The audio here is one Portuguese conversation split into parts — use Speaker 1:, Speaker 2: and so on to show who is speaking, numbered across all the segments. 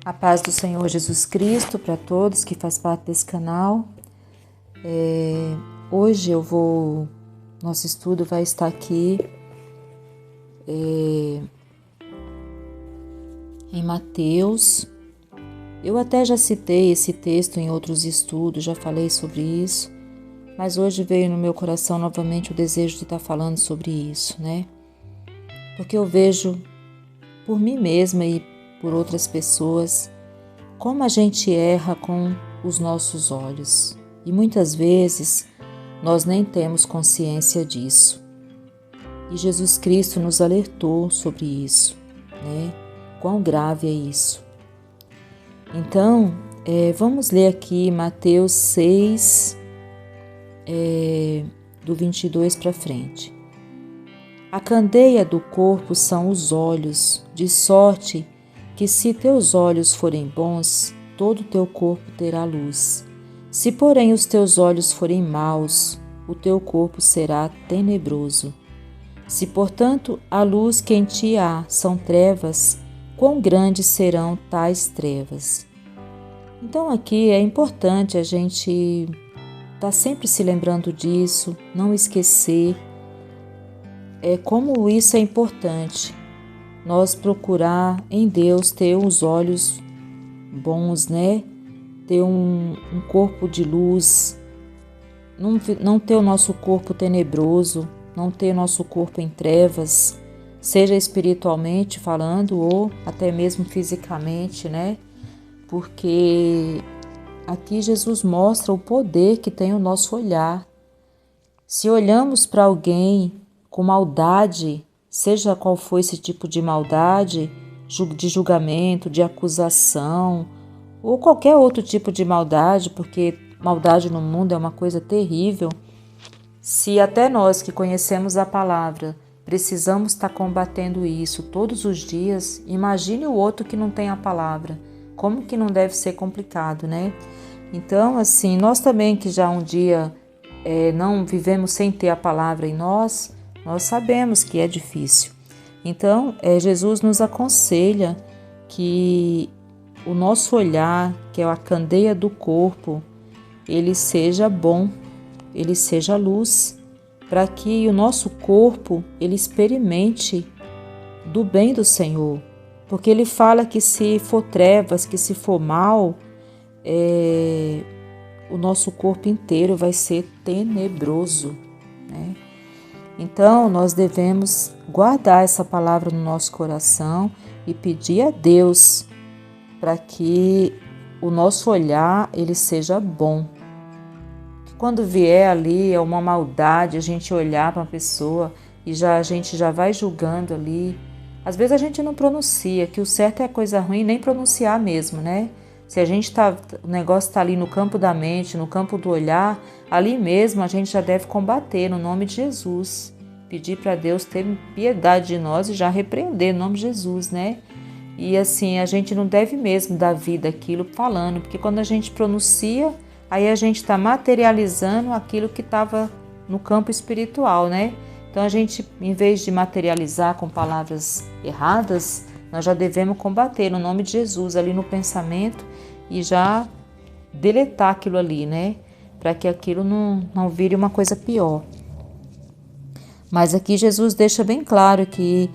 Speaker 1: A paz do Senhor Jesus Cristo para todos que faz parte desse canal. Hoje nosso estudo vai estar aqui em Mateus. Eu até já citei esse texto em outros estudos, já falei sobre isso, mas hoje veio no meu coração novamente o desejo de estar falando sobre isso, né? Porque eu vejo por mim mesma e por outras pessoas como a gente erra com os nossos olhos. E muitas vezes nós nem temos consciência disso. E Jesus Cristo nos alertou sobre isso, né? Quão grave é isso. Então, vamos ler aqui Mateus 6, do 22 para frente. A candeia do corpo são os olhos, de sorte que se teus olhos forem bons, todo o teu corpo terá luz. Se, porém, os teus olhos forem maus, o teu corpo será tenebroso. Se, portanto, a luz que em ti há são trevas, quão grandes serão tais trevas? Então aqui é importante a gente estar sempre se lembrando disso, não esquecer como isso é importante. Nós procurar em Deus ter os olhos bons, né? Ter um corpo de luz, não ter o nosso corpo tenebroso, não ter o nosso corpo em trevas, seja espiritualmente falando ou até mesmo fisicamente, né? Porque aqui Jesus mostra o poder que tem o nosso olhar. Se olhamos para alguém com maldade, seja qual for esse tipo de maldade, de julgamento, de acusação, ou qualquer outro tipo de maldade, porque maldade no mundo é uma coisa terrível. Se até nós que conhecemos a palavra precisamos estar combatendo isso todos os dias, imagine o outro que não tem a palavra. Como que não deve ser complicado, né? Então, assim, nós também que já um dia não vivemos sem ter a palavra em nós sabemos que é difícil. Então, Jesus nos aconselha que o nosso olhar, que é a candeia do corpo, ele seja bom, ele seja luz, para que o nosso corpo ele experimente do bem do Senhor. Porque ele fala que se for trevas, que se for mal, o nosso corpo inteiro vai ser tenebroso, né? Então, nós devemos guardar essa palavra no nosso coração e pedir a Deus para que o nosso olhar ele seja bom. Que quando vier ali uma maldade, a gente olhar para uma pessoa e a gente já vai julgando ali. Às vezes a gente não pronuncia, que o certo é coisa ruim nem pronunciar mesmo, né? Se o negócio está ali no campo da mente, no campo do olhar, ali mesmo a gente já deve combater no nome de Jesus. Pedir para Deus ter piedade de nós e já repreender no nome de Jesus, né? E assim, a gente não deve mesmo dar vida àquilo falando, porque quando a gente pronuncia, aí a gente está materializando aquilo que estava no campo espiritual, né? Então a gente, em vez de materializar com palavras erradas, nós já devemos combater no nome de Jesus ali no pensamento e já deletar aquilo ali, né? Para que aquilo não vire uma coisa pior. Mas aqui Jesus deixa bem claro que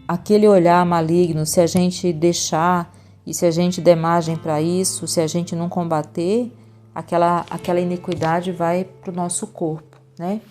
Speaker 1: aquele olhar maligno, se a gente deixar e se a gente der margem para isso, se a gente não combater, aquela iniquidade vai para o nosso corpo, né?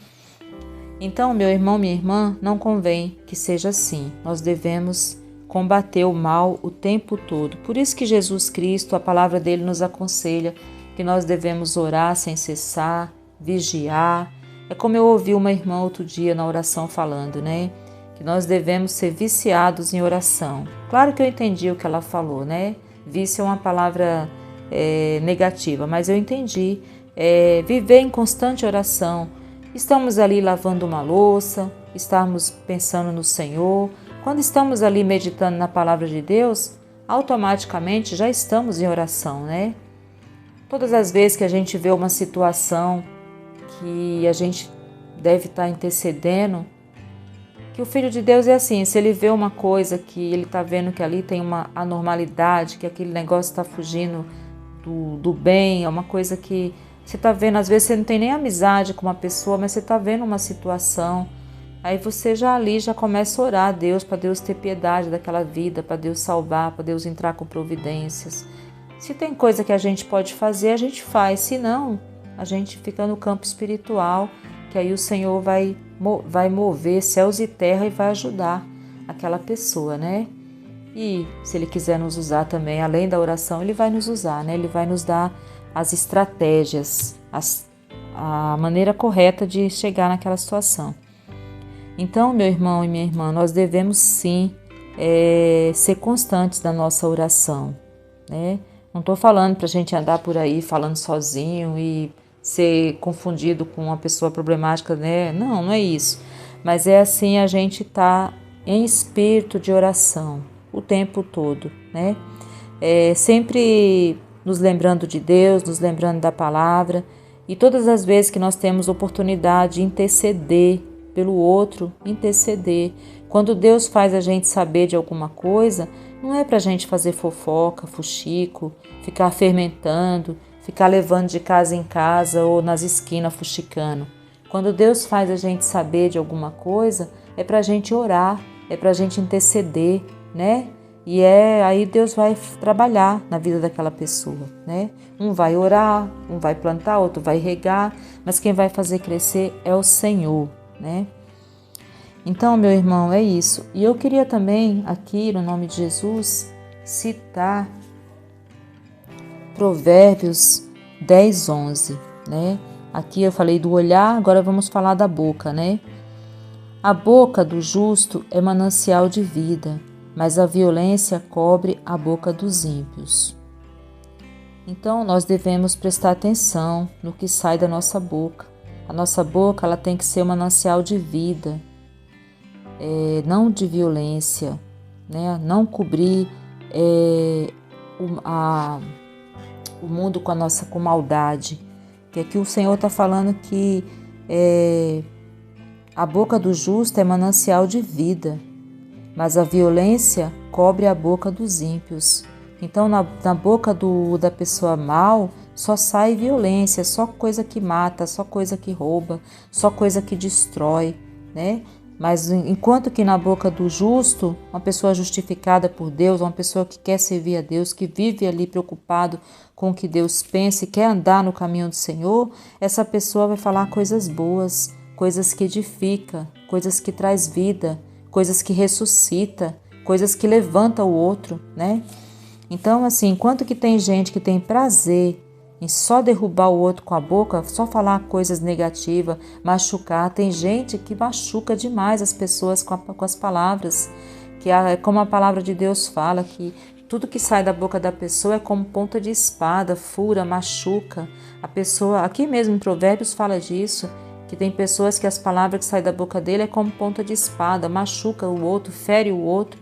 Speaker 1: Então, meu irmão, minha irmã, não convém que seja assim. Nós devemos combater o mal o tempo todo. Por isso que Jesus Cristo, a palavra dele nos aconselha que nós devemos orar sem cessar, vigiar. É como eu ouvi uma irmã outro dia na oração falando, né? Que nós devemos ser viciados em oração. Claro que eu entendi o que ela falou, né? Vício é uma palavra negativa, mas eu entendi. Viver em constante oração. Estamos ali lavando uma louça, estamos pensando no Senhor. Quando estamos ali meditando na palavra de Deus, automaticamente já estamos em oração, né? Todas as vezes que a gente vê uma situação que a gente deve estar intercedendo, Que o Filho de Deus é assim, se ele vê uma coisa que ele está vendo que ali tem uma anormalidade, que aquele negócio está fugindo do bem, é uma coisa que você está vendo, às vezes você não tem nem amizade com uma pessoa, mas você está vendo uma situação, aí você já ali já começa a orar a Deus, para Deus ter piedade daquela vida, para Deus salvar, para Deus entrar com providências. Se tem coisa que a gente pode fazer, a gente faz, se não, a gente fica no campo espiritual, que aí o Senhor vai mover céus e terra e vai ajudar aquela pessoa, né? E se Ele quiser nos usar também, além da oração, Ele vai nos usar, né? Ele vai nos dar as estratégias, a maneira correta de chegar naquela situação. Então, meu irmão e minha irmã, nós devemos sim ser constantes na nossa oração, né? Não estou falando para a gente andar por aí falando sozinho e ser confundido com uma pessoa problemática, né? Não, não é isso. Mas é assim, a gente tá em espírito de oração o tempo todo, né? Sempre nos lembrando de Deus, nos lembrando da palavra, e todas as vezes que nós temos oportunidade de interceder pelo outro, interceder. Quando Deus faz a gente saber de alguma coisa, não é para a gente fazer fofoca, fuxico, ficar fermentando, ficar levando de casa em casa ou nas esquinas fuxicando. Quando Deus faz a gente saber de alguma coisa, é para a gente orar, é para a gente interceder, né? E aí Deus vai trabalhar na vida daquela pessoa, né? Um vai orar, um vai plantar, outro vai regar, mas quem vai fazer crescer é o Senhor, né? Então, meu irmão, é isso. E eu queria também, aqui, no nome de Jesus, citar Provérbios 10, 11, né? Aqui eu falei do olhar, agora vamos falar da boca, né? A boca do justo é manancial de vida, mas a violência cobre a boca dos ímpios. Então, nós devemos prestar atenção no que sai da nossa boca. A nossa boca, ela tem que ser um manancial de vida, não de violência, né? Não cobrir o mundo com maldade. Que aqui o Senhor está falando que a boca do justo é manancial de vida, mas a violência cobre a boca dos ímpios. Então, na boca da pessoa mal, só sai violência, só coisa que mata, só coisa que rouba, só coisa que destrói, né? Mas enquanto que na boca do justo, uma pessoa justificada por Deus, uma pessoa que quer servir a Deus, que vive ali preocupado com o que Deus pensa e quer andar no caminho do Senhor, essa pessoa vai falar coisas boas, coisas que edificam, coisas que traz vida, coisas que ressuscita, coisas que levanta o outro, né? Então, assim, enquanto que tem gente que tem prazer em só derrubar o outro com a boca, só falar coisas negativas, machucar, tem gente que machuca demais as pessoas com as palavras, que como a palavra de Deus fala, que tudo que sai da boca da pessoa é como ponta de espada, fura, machuca. A pessoa, aqui mesmo em Provérbios fala disso, que tem pessoas que as palavras que saem da boca dele é como ponta de espada, machuca o outro, fere o outro.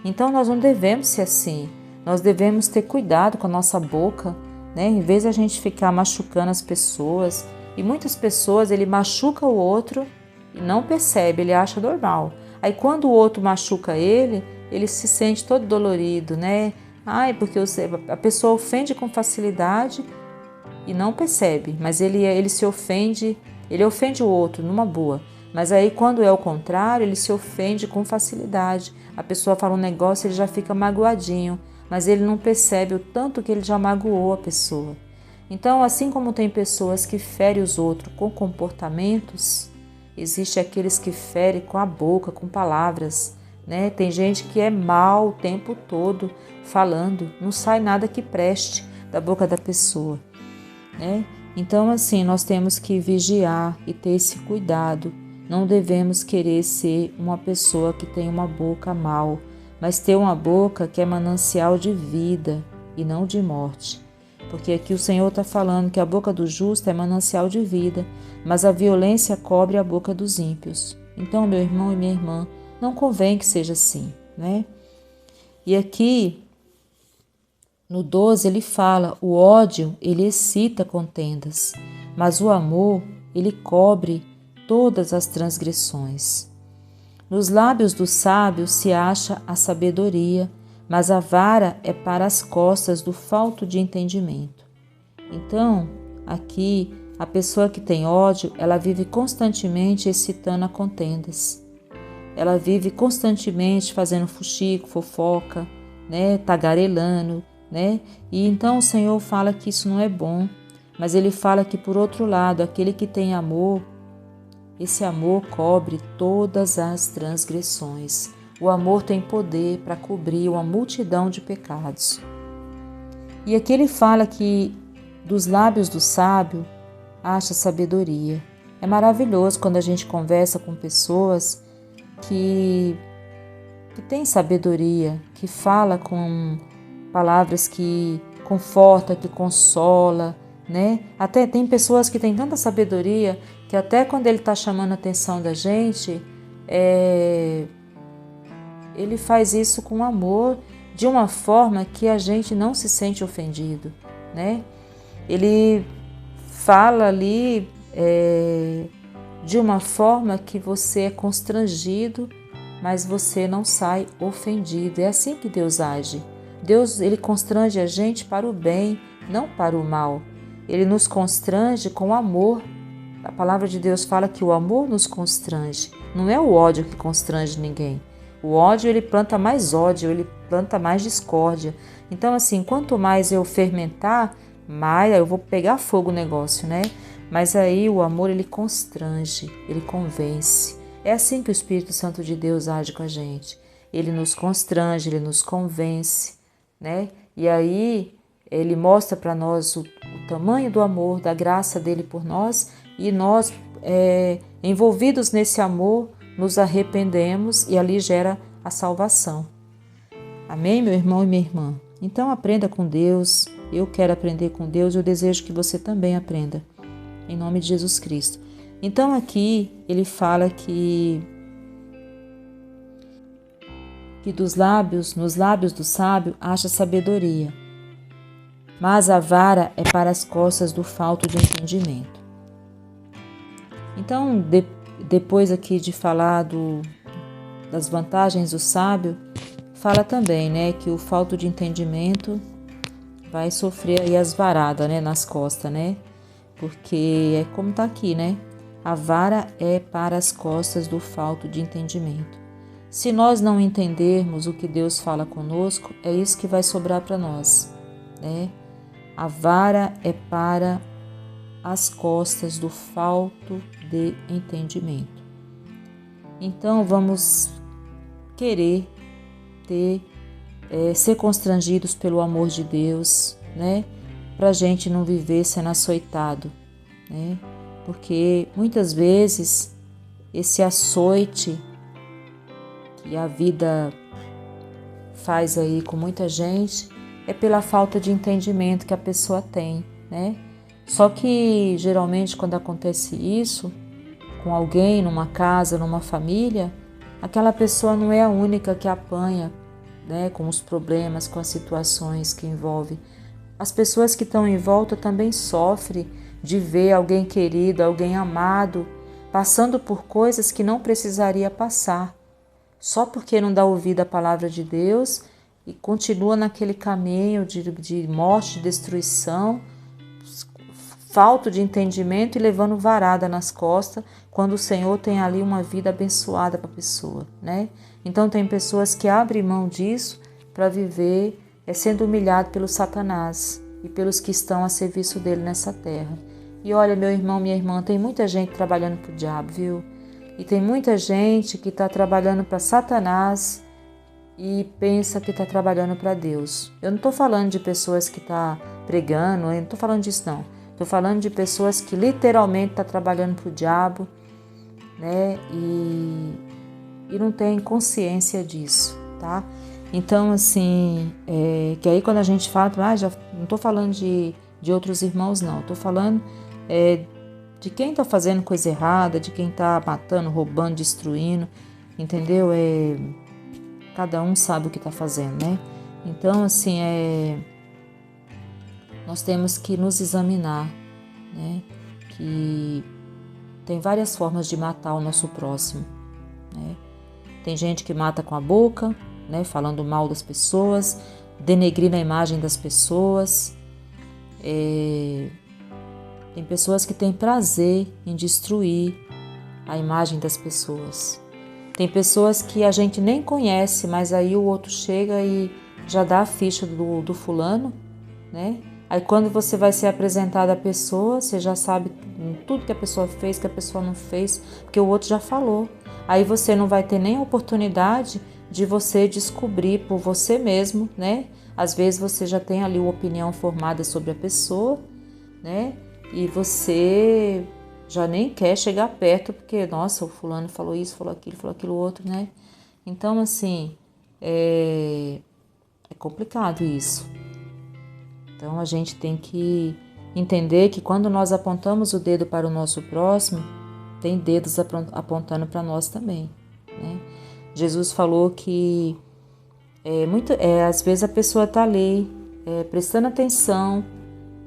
Speaker 1: Então nós não devemos ser assim. Nós devemos ter cuidado com a nossa boca, né? Em vez de a gente ficar machucando as pessoas, e muitas pessoas ele machuca o outro e não percebe, ele acha normal. Aí quando o outro machuca ele se sente todo dolorido, né? Porque a pessoa ofende com facilidade e não percebe, mas ele se ofende, ele ofende o outro numa boa. Mas aí quando é o contrário, ele se ofende com facilidade. A pessoa fala um negócio, ele já fica magoadinho, mas ele não percebe o tanto que ele já magoou a pessoa. Então, assim como tem pessoas que ferem os outros com comportamentos, existe aqueles que ferem com a boca, com palavras, né? Tem gente que é mal o tempo todo falando, não sai nada que preste da boca da pessoa, né? Então, assim, nós temos que vigiar e ter esse cuidado. Não devemos querer ser uma pessoa que tem uma boca mal, mas ter uma boca que é manancial de vida e não de morte. Porque aqui o Senhor está falando que a boca do justo é manancial de vida, mas a violência cobre a boca dos ímpios. Então, meu irmão e minha irmã, não convém que seja assim, né? E aqui, no 12, ele fala, o ódio, ele excita contendas, mas o amor, ele cobre todas as transgressões. Nos lábios do sábio se acha a sabedoria, mas a vara é para as costas do falto de entendimento. Então, aqui, a pessoa que tem ódio, ela vive constantemente excitando a contendas. Ela vive constantemente fazendo fuxico, fofoca, né, tagarelando, né? E então o Senhor fala que isso não é bom, mas ele fala que por outro lado, aquele que tem amor, esse amor cobre todas as transgressões. O amor tem poder para cobrir uma multidão de pecados. E aqui ele fala que dos lábios do sábio acha sabedoria. É maravilhoso quando a gente conversa com pessoas que têm sabedoria, que fala com palavras que conforta, que consola, né? Até tem pessoas que têm tanta sabedoria que até quando ele está chamando a atenção da gente, ele faz isso com amor, de uma forma que a gente não se sente ofendido, né? Ele fala ali de uma forma que você é constrangido, mas você não sai ofendido. É assim que Deus age. Deus, ele constrange a gente para o bem, não para o mal. Ele nos constrange com amor. A palavra de Deus fala que o amor nos constrange. Não é o ódio que constrange ninguém. O ódio, ele planta mais ódio, ele planta mais discórdia. Então, assim, quanto mais eu fermentar, mais eu vou pegar fogo o negócio, né? Mas aí o amor, ele constrange, ele convence. É assim que o Espírito Santo de Deus age com a gente. Ele nos constrange, ele nos convence, né? E aí ele mostra para nós o tamanho do amor, da graça dele por nós, e nós, envolvidos nesse amor, nos arrependemos e ali gera a salvação. Amém, meu irmão e minha irmã? Então aprenda com Deus, eu quero aprender com Deus, eu desejo que você também aprenda, em nome de Jesus Cristo. Então aqui ele fala que nos lábios do sábio acha sabedoria, mas a vara é para as costas do falto de entendimento. Então, depois aqui de falar das vantagens do sábio, fala também, né, que o falto de entendimento vai sofrer aí as varadas, né, nas costas, né? Porque é como tá aqui, né? A vara é para as costas do falto de entendimento. Se nós não entendermos o que Deus fala conosco, é isso que vai sobrar para nós, né? A vara é para as costas do falto de entendimento. Então vamos querer ser constrangidos pelo amor de Deus, né? Para a gente não viver sendo açoitado, né? Porque muitas vezes esse açoite que a vida faz aí com muita gente é pela falta de entendimento que a pessoa tem, né? Só que geralmente quando acontece isso com alguém, numa casa, numa família, aquela pessoa não é a única que apanha, né, com os problemas, com as situações que envolve. As pessoas que estão em volta também sofrem de ver alguém querido, alguém amado, passando por coisas que não precisaria passar, só porque não dá ouvido à palavra de Deus e continua naquele caminho de morte, de destruição, falta de entendimento e levando varada nas costas, quando o Senhor tem ali uma vida abençoada para a pessoa, né? Então tem pessoas que abrem mão disso para viver sendo humilhado pelo Satanás e pelos que estão a serviço dele nessa terra. E olha, meu irmão, minha irmã, tem muita gente trabalhando para o diabo, viu? E tem muita gente que está trabalhando para Satanás e pensa que está trabalhando para Deus. Eu não estou falando de pessoas que estão pregando, eu não estou falando disso não. Estou falando de pessoas que literalmente estão trabalhando para o diabo, né? E não tem consciência disso, tá? Então, assim, que aí quando a gente fala, já não estou falando de outros irmãos, não. Estou falando de quem está fazendo coisa errada, de quem está matando, roubando, destruindo, entendeu? Cada um sabe o que está fazendo, né? Então, assim, nós temos que nos examinar, né? Que tem várias formas de matar o nosso próximo, né? tem gente que mata com a boca, né? Falando mal das pessoas, denegrindo a imagem das pessoas. Tem pessoas que têm prazer em destruir a imagem das pessoas. Tem pessoas que a gente nem conhece, mas aí o outro chega e já dá a ficha do fulano, né? Aí quando você vai ser apresentado à pessoa, você já sabe tudo que a pessoa fez, que a pessoa não fez, porque o outro já falou. Aí você não vai ter nem a oportunidade de você descobrir por você mesmo, né? Às vezes você já tem ali uma opinião formada sobre a pessoa, né? E você já nem quer chegar perto, porque, nossa, o fulano falou isso, falou aquilo outro, né? Então, assim, é complicado isso. Então, a gente tem que entender que quando nós apontamos o dedo para o nosso próximo, tem dedos apontando para nós também, né? Jesus falou que às vezes a pessoa está ali prestando atenção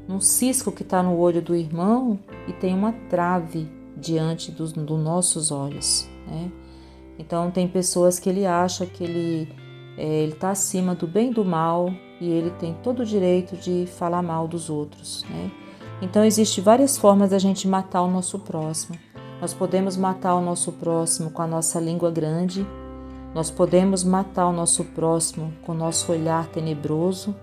Speaker 1: num cisco que está no olho do irmão e tem uma trave diante dos nossos olhos, né? Então tem pessoas que ele acha que ele está acima do bem e do mal e ele tem todo o direito de falar mal dos outros, né? Então existem várias formas da gente matar o nosso próximo. Nós podemos matar o nosso próximo com a nossa língua grande, nós podemos matar o nosso próximo com o nosso olhar tenebroso,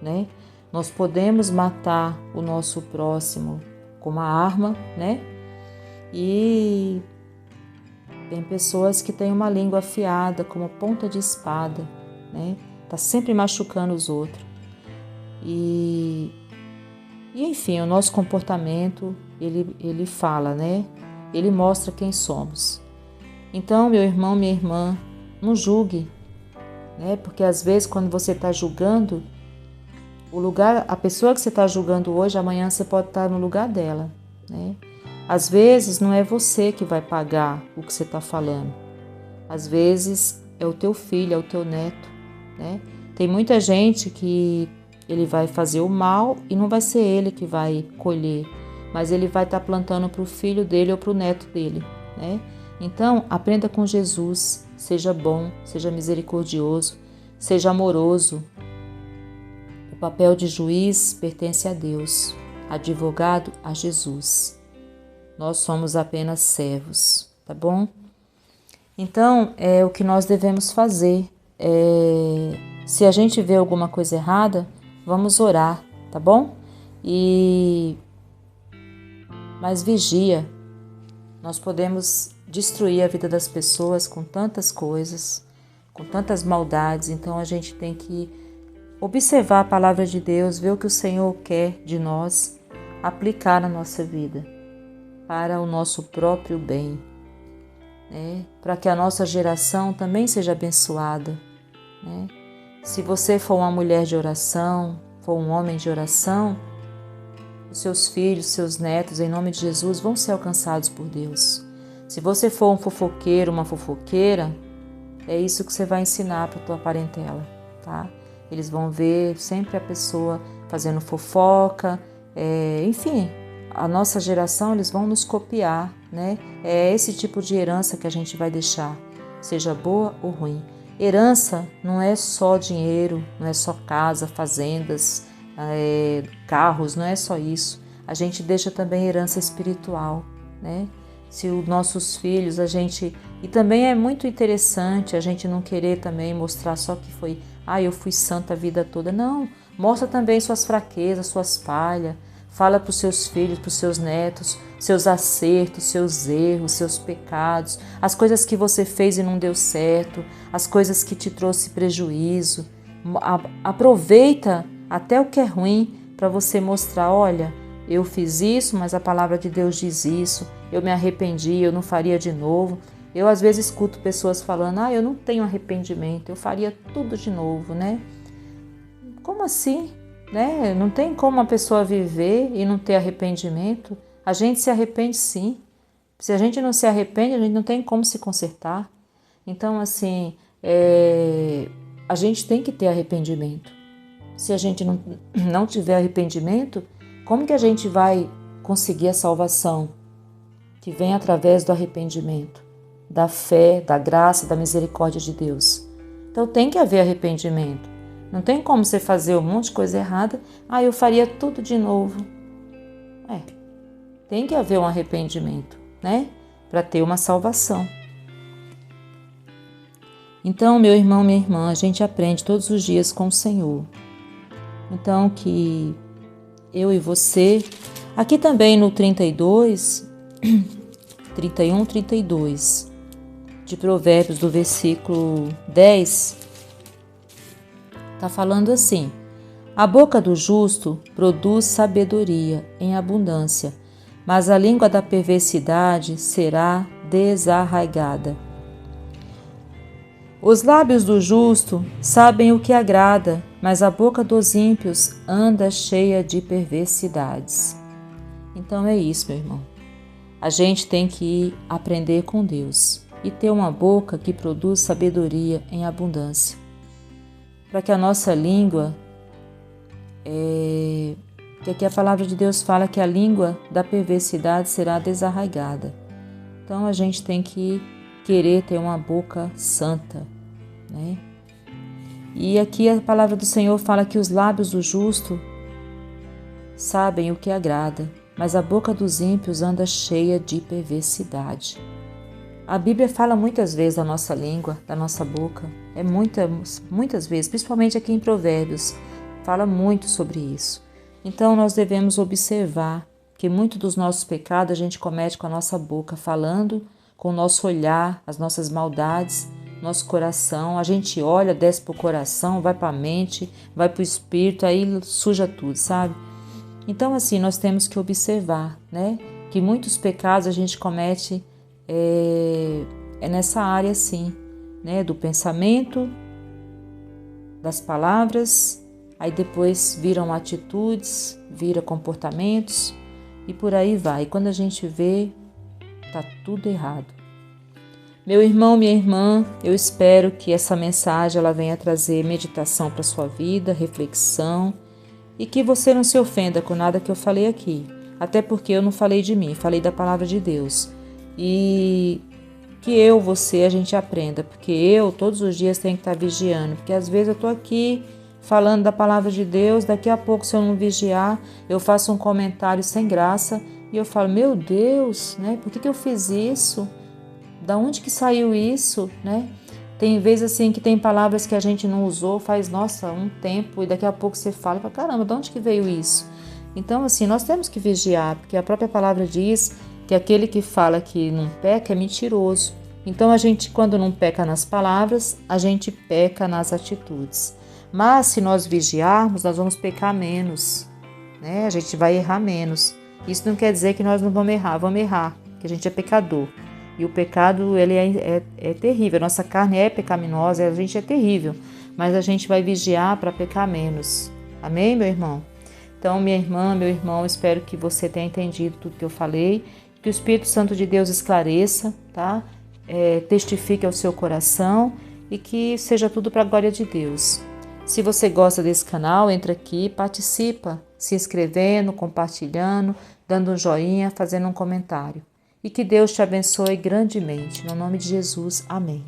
Speaker 1: né? Nós podemos matar o nosso próximo com uma arma, né? E tem pessoas que têm uma língua afiada, como ponta de espada, né? Tá sempre machucando os outros. E enfim, o nosso comportamento, ele fala, né? Ele mostra quem somos. Então, meu irmão, minha irmã, não julgue, né? Porque às vezes quando você está julgando, a pessoa que você está julgando hoje, amanhã você pode estar no lugar dela, né? Às vezes não é você que vai pagar o que você está falando. Às vezes é o teu filho, é o teu neto, né? Tem muita gente que ele vai fazer o mal e não vai ser ele que vai colher, mas ele vai estar plantando para o filho dele ou para o neto dele, né? Então, aprenda com Jesus, seja bom, seja misericordioso, seja amoroso. O papel de juiz pertence a Deus, advogado a Jesus. Nós somos apenas servos, tá bom? Então, o que nós devemos fazer. Se a gente vê alguma coisa errada, vamos orar, tá bom? Mas vigia, nós podemos destruir a vida das pessoas com tantas coisas, com tantas maldades, então a gente tem que observar a palavra de Deus, ver o que o Senhor quer de nós, aplicar na nossa vida, para o nosso próprio bem, né? Para que a nossa geração também seja abençoada, né? Se você for uma mulher de oração, for um homem de oração, os seus filhos, seus netos, em nome de Jesus, vão ser alcançados por Deus. Se você for um fofoqueiro, uma fofoqueira, é isso que você vai ensinar para a tua parentela, tá? Eles vão ver sempre a pessoa fazendo fofoca, enfim, a nossa geração, eles vão nos copiar, né? É esse tipo de herança que a gente vai deixar, seja boa ou ruim. Herança não é só dinheiro, não é só casa, fazendas, carros, não é só isso. A gente deixa também herança espiritual, né? Se os nossos filhos, E também é muito interessante a gente não querer também mostrar só que foi, eu fui santa a vida toda. Não, mostra também suas fraquezas, suas falhas. Fala para os seus filhos, para os seus netos, seus acertos, seus erros, seus pecados, as coisas que você fez e não deu certo, as coisas que te trouxe prejuízo. Aproveita até o que é ruim para você mostrar, olha, eu fiz isso, mas a palavra de Deus diz isso, eu me arrependi, eu não faria de novo. Eu às vezes escuto pessoas falando, eu não tenho arrependimento, eu faria tudo de novo, né? Como assim? Né? Não tem como uma pessoa viver e não ter arrependimento. A gente se arrepende sim. Se a gente não se arrepende, a gente não tem como se consertar. Então, assim, a gente tem que ter arrependimento. Se a gente não tiver arrependimento, como que a gente vai conseguir a salvação que vem através do arrependimento, da fé, da graça, da misericórdia de Deus. Então tem que haver arrependimento. Não tem como você fazer um monte de coisa errada, eu faria tudo de novo. Tem que haver um arrependimento, né? Para ter uma salvação. Então, meu irmão, minha irmã, a gente aprende todos os dias com o Senhor. Então, que eu e você, aqui também no 32, 31, 32, de Provérbios, do versículo 10, está falando assim: a boca do justo produz sabedoria em abundância, mas a língua da perversidade será desarraigada. Os lábios do justo sabem o que agrada, mas a boca dos ímpios anda cheia de perversidades. Então é isso, meu irmão. A gente tem que aprender com Deus e ter uma boca que produz sabedoria em abundância. Para que a nossa língua, que aqui a palavra de Deus fala que a língua da perversidade será desarraigada. Então a gente tem que querer ter uma boca santa, né? E aqui a palavra do Senhor fala que os lábios do justo sabem o que agrada, mas a boca dos ímpios anda cheia de perversidade. A Bíblia fala muitas vezes da nossa língua, da nossa boca, muitas vezes, principalmente aqui em Provérbios, fala muito sobre isso. Então nós devemos observar que muito dos nossos pecados a gente comete com a nossa boca, falando com o nosso olhar, as nossas maldades, nosso coração. A gente olha, desce para o coração, vai para a mente, vai para o espírito, aí suja tudo, sabe? Então assim, nós temos que observar, né? Que muitos pecados a gente comete nessa área assim, né? Do pensamento, das palavras, aí depois viram atitudes, vira comportamentos e por aí vai. E quando a gente vê, tá tudo errado. Meu irmão, minha irmã, eu espero que essa mensagem ela venha trazer meditação para sua vida, reflexão e que você não se ofenda com nada que eu falei aqui. Até porque eu não falei de mim, falei da palavra de Deus. E que você, a gente aprenda, porque eu todos os dias tenho que estar vigiando, porque às vezes eu estou aqui falando da palavra de Deus, daqui a pouco se eu não vigiar, eu faço um comentário sem graça e eu falo, meu Deus, né? Por que eu fiz isso? Da onde que saiu isso, né? Tem vezes assim que tem palavras que a gente não usou faz, um tempo e daqui a pouco você fala, caramba, de onde que veio isso? Então assim, nós temos que vigiar, porque a própria palavra diz que aquele que fala que não peca é mentiroso. Então a gente, quando não peca nas palavras, a gente peca nas atitudes. Mas se nós vigiarmos, nós vamos pecar menos, né? A gente vai errar menos. Isso não quer dizer que nós não vamos errar, que a gente é pecador. E o pecado, ele é terrível, a nossa carne é pecaminosa, a gente é terrível, mas a gente vai vigiar para pecar menos. Amém, meu irmão? Então, minha irmã, meu irmão, espero que você tenha entendido tudo que eu falei, que o Espírito Santo de Deus esclareça, tá? Testifique ao seu coração e que seja tudo para a glória de Deus. Se você gosta desse canal, entra aqui, participa, se inscrevendo, compartilhando, dando um joinha, fazendo um comentário. E que Deus te abençoe grandemente. No nome de Jesus, amém.